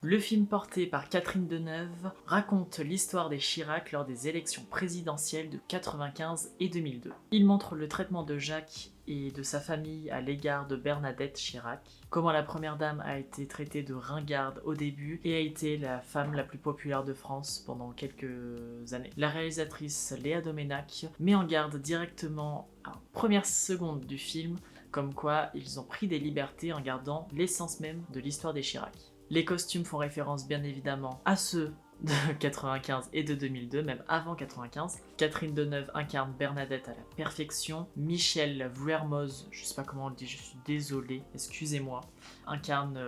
Le film porté par Catherine Deneuve raconte l'histoire des Chirac lors des élections présidentielles de 1995 et 2002. Il montre le traitement de Jacques et de sa famille à l'égard de Bernadette Chirac, comment la première dame a été traitée de ringarde au début et a été la femme la plus populaire de France pendant quelques années. La réalisatrice Léa Doménac met en garde directement à la première seconde du film, comme quoi ils ont pris des libertés en gardant l'essence même de l'histoire des Chirac. Les costumes font référence bien évidemment à ceux de 95 et de 2002, même avant 95. Catherine Deneuve incarne Bernadette à la perfection. Michel Vuermoz, je sais pas comment on le dit, je suis désolé, excusez-moi, incarne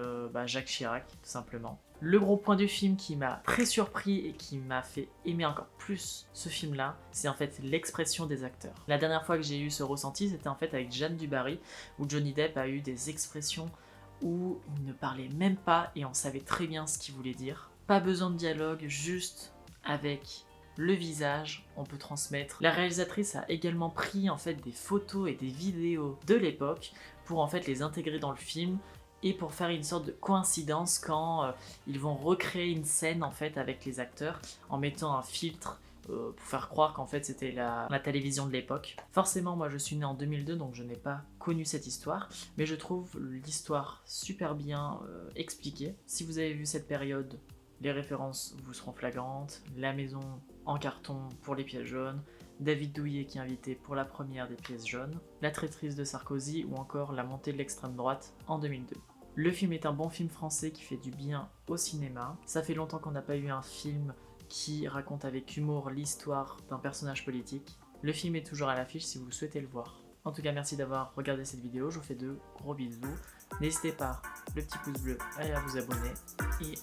Jacques Chirac, tout simplement. Le gros point du film qui m'a très surpris et qui m'a fait aimer encore plus ce film-là, c'est en fait l'expression des acteurs. La dernière fois que j'ai eu ce ressenti, c'était en fait avec Jeanne du Barry, où Johnny Depp a eu des expressions où il ne parlait même pas et on savait très bien ce qu'il voulait dire. Pas besoin de dialogue, juste avec le visage, on peut transmettre. La réalisatrice a également pris en fait des photos et des vidéos de l'époque pour en fait les intégrer dans le film et pour faire une sorte de coïncidence quand ils vont recréer une scène en fait avec les acteurs en mettant un filtre pour faire croire qu'en fait c'était la télévision de l'époque. Forcément moi je suis né en 2002 donc je n'ai pas connu cette histoire, mais je trouve l'histoire super bien expliquée. Si vous avez vu cette période, les références vous seront flagrantes. La maison en carton pour les pièces jaunes, David Douillet qui est invité pour la première des pièces jaunes, la traîtrise de Sarkozy ou encore la montée de l'extrême droite en 2002. Le film est un bon film français qui fait du bien au cinéma. Ça fait longtemps qu'on n'a pas eu un film qui raconte avec humour l'histoire d'un personnage politique. Le film est toujours à l'affiche si vous souhaitez le voir. En tout cas, merci d'avoir regardé cette vidéo, je vous fais de gros bisous. N'hésitez pas, le petit pouce bleu, à vous abonner et